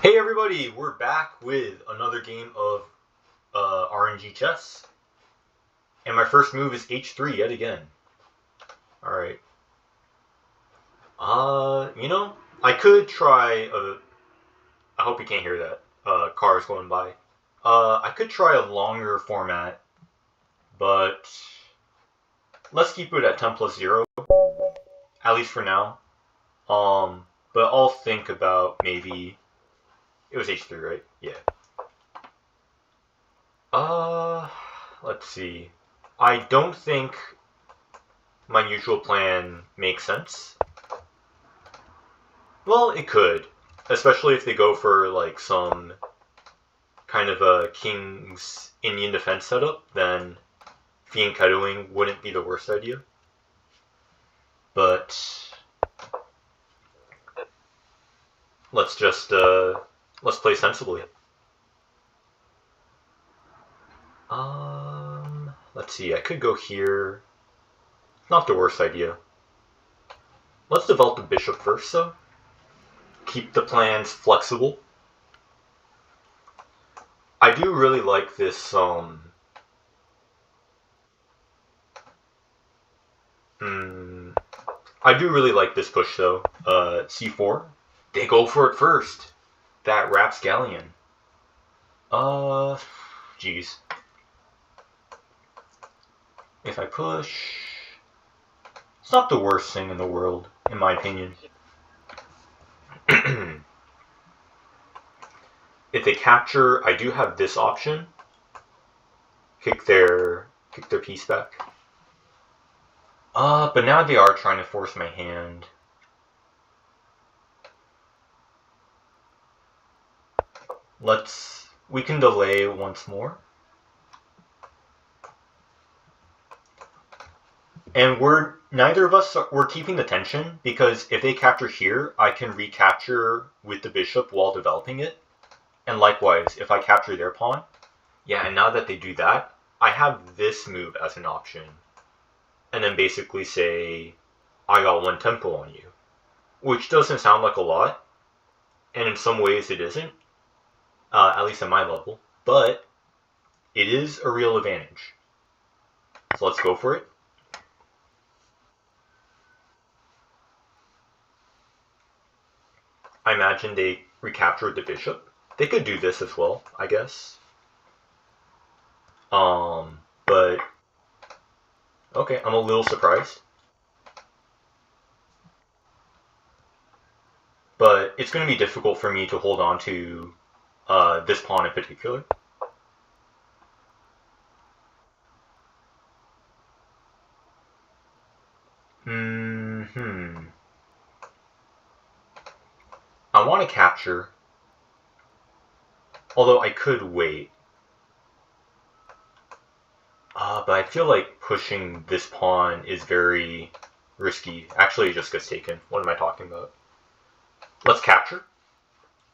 Hey everybody, we're back with another game of RNG chess. And my first move is h3 yet again. Alright. I could try I hope you can't hear that. Cars going by. I could try a longer format, but let's keep it at 10 plus 0, at least for now. But I'll think about maybe... It was h3, right? Yeah. Let's see. I don't think my usual plan makes sense. Well, it could. Especially if they go for, like, some kind of a King's Indian defense setup, then fianchettoing wouldn't be the worst idea. But let's just, let's play sensibly. Let's see, I could go here. Not the worst idea. Let's develop the bishop first, though. Keep the plans flexible. I do really like this, I do really like this push, though. C4. They go for it first. That rapscallion. Jeez. If I push... It's not the worst thing in the world, in my opinion. If they capture, I do have this option. Kick their piece back. But now they are trying to force my hand. We can delay once more. And neither of us we're keeping the tension, because if they capture here, I can recapture with the bishop while developing it. And likewise, if I capture their pawn, yeah, and now that they do that, I have this move as an option. And then basically say, I got one tempo on you. Which doesn't sound like a lot, and in some ways it isn't, at least at my level, but it is a real advantage. So let's go for it. I imagine they recaptured the bishop. They could do this as well, I guess. But okay, I'm a little surprised. But it's going to be difficult for me to hold on to this pawn in particular. I want to capture, although I could wait. But I feel like pushing this pawn is very risky. Actually, it just gets taken. What am I talking about? Let's capture.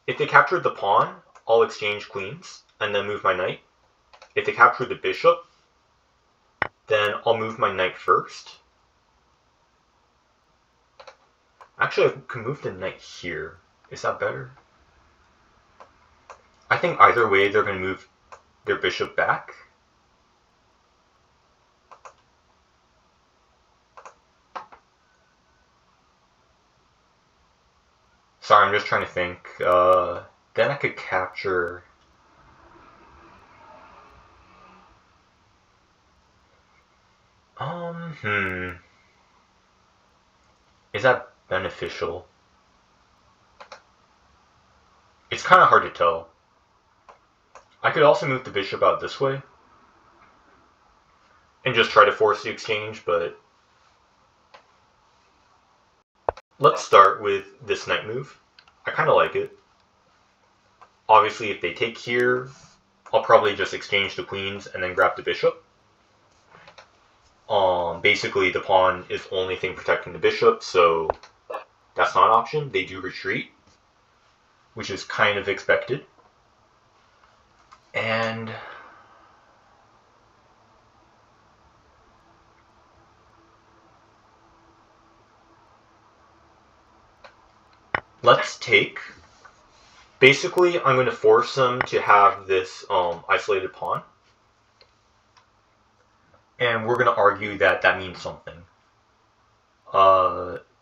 If they captured the pawn, I'll exchange queens and then move my knight. If they capture the bishop, then I'll move my knight first. Actually, I can move the knight here. Is that better? I think either way, they're going to move their bishop back. Sorry, I'm just trying to think. Then I could capture... Is that beneficial? It's kind of hard to tell. I could also move the bishop out this way and just try to force the exchange, but let's start with this knight move. I kind of like it. Obviously, if they take here, I'll probably just exchange the queens and then grab the bishop. Basically, the pawn is the only thing protecting the bishop, so that's not an option. They do retreat, which is kind of expected. And let's take Basically, I'm going to force them to have this isolated pawn. And we're going to argue that that means something.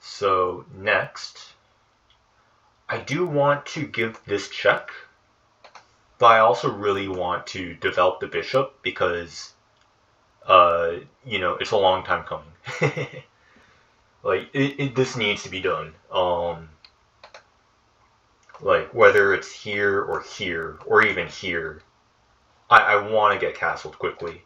So next, I do want to give this check, but I also really want to develop the bishop because, it's a long time coming. Like, this needs to be done. Like, whether it's here, or even here, I want to get castled quickly.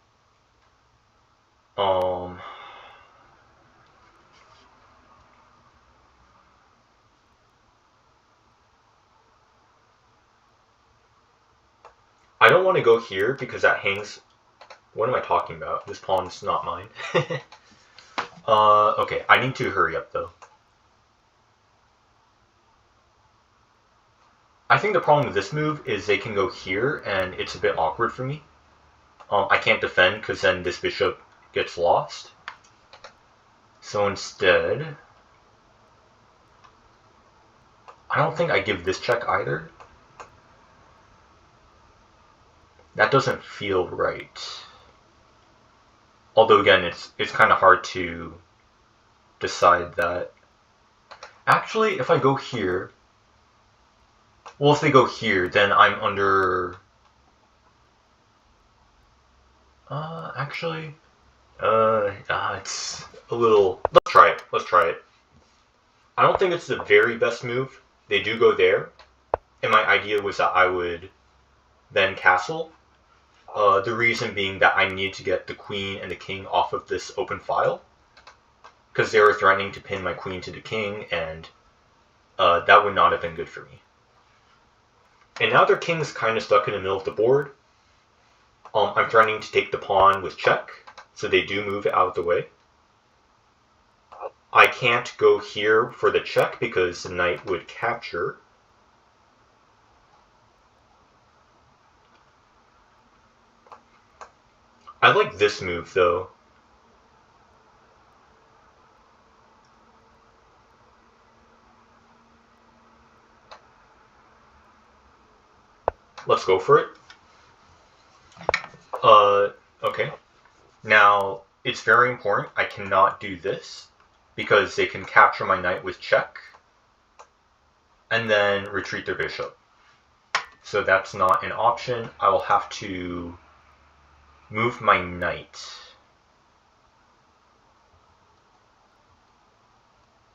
I don't want to go here because that hangs... What am I talking about? This pawn's not mine. Okay, I need to hurry up though. I think the problem with this move is they can go here and it's a bit awkward for me. I can't defend because then this bishop gets lost. So instead, I don't think I give this check either. That doesn't feel right. Although again, it's kind of hard to decide that. Actually, if I go here, well, if they go here, then I'm under... actually, it's a little... Let's try it. I don't think it's the very best move. They do go there, and my idea was that I would then castle. The reason being that I need to get the queen and the king off of this open file, because they were threatening to pin my queen to the king, and that would not have been good for me. And now their king's kind of stuck in the middle of the board. I'm threatening to take the pawn with check, so they do move out of the way. I can't go here for the check because the knight would capture. I like this move though. Let's go for it. Okay. Now, it's very important I cannot do this, because they can capture my knight with check, and then retreat their bishop. So that's not an option. I will have to move my knight.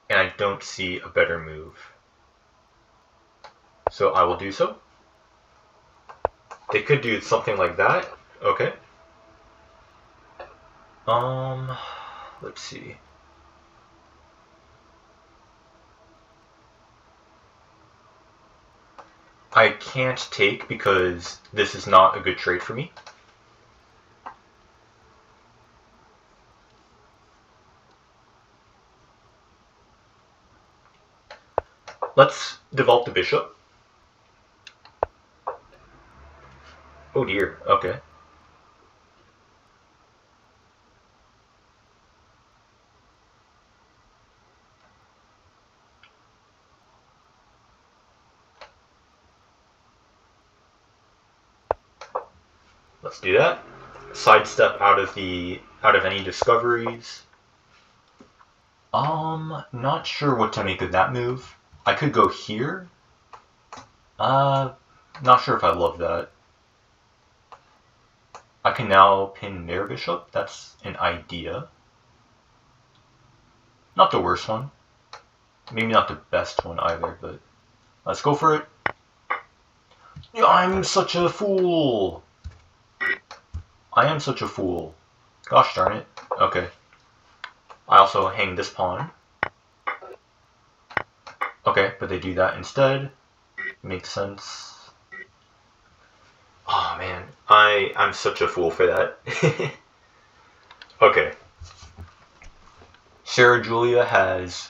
And I don't see a better move. So I will do so. They could do something like that. Okay. Let's see. I can't take because this is not a good trade for me. Let's develop the bishop. Oh dear, okay. Let's do that. Sidestep out of any discoveries. Not sure what to make of that move. I could go here. Not sure if I love that. I can now pin their bishop. That's an idea. Not the worst one. Maybe not the best one either, but let's go for it. I'm such a fool! I am such a fool. Gosh darn it. Okay. I also hang this pawn. Okay, but they do that instead. Makes sense. Oh man, I'm such a fool for that. Okay. Sarah Julia has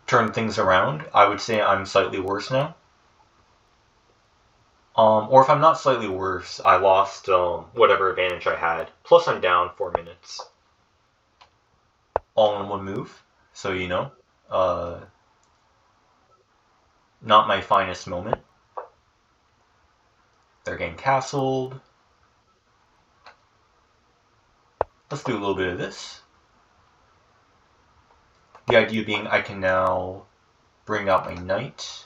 turned things around. I would say I'm slightly worse now. Or if I'm not slightly worse, I lost whatever advantage I had. Plus I'm down 4 minutes. All in one move, so you know. Not my finest moment. They're getting castled. Let's do a little bit of this. The idea being I can now bring out my knight.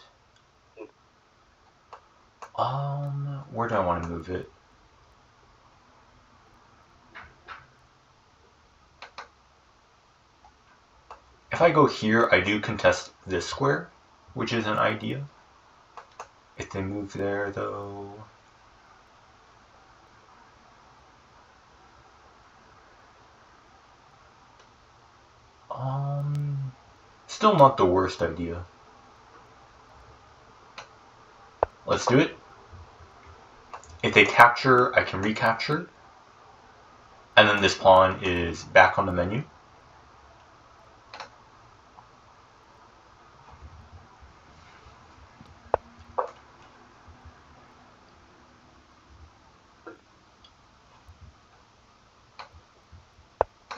Where do I want to move it? If I go here, I do contest this square, which is an idea. If they move there, though... Still not the worst idea. Let's do it. If they capture, I can recapture. And then this pawn is back on the menu.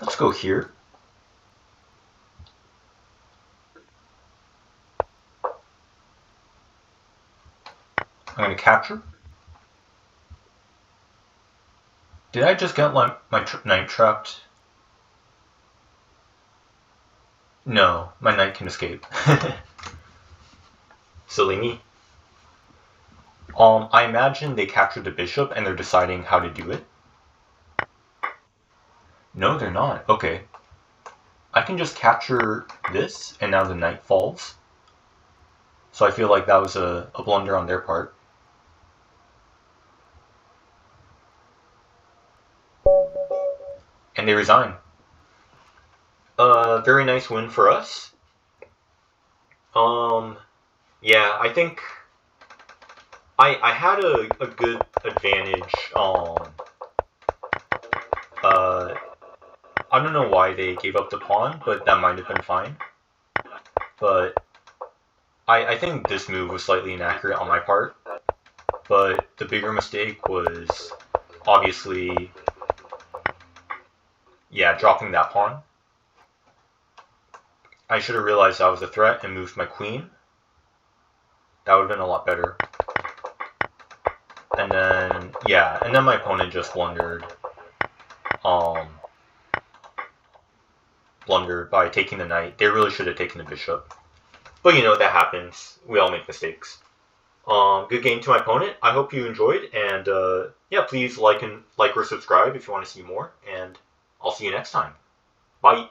Let's go here. I'm going to capture. Did I just get my knight trapped? No, my knight can escape. Silly me. I imagine they captured the bishop and they're deciding how to do it. No, they're not. Okay. I can just capture this, and now the knight falls. So I feel like that was a blunder on their part. And they resign. Very nice win for us. Yeah, I think I had a good advantage. I don't know why they gave up the pawn, but that might have been fine. But I think this move was slightly inaccurate on my part. But the bigger mistake was obviously, yeah, dropping that pawn. I should have realized that was a threat and moved my queen. That would have been a lot better. And then, yeah, and then my opponent just blundered by taking the knight. They really should have taken the bishop. But you know, that happens. We all make mistakes. Good game to my opponent. I hope you enjoyed, and yeah, please like or subscribe if you want to see more, and I'll see you next time. Bye.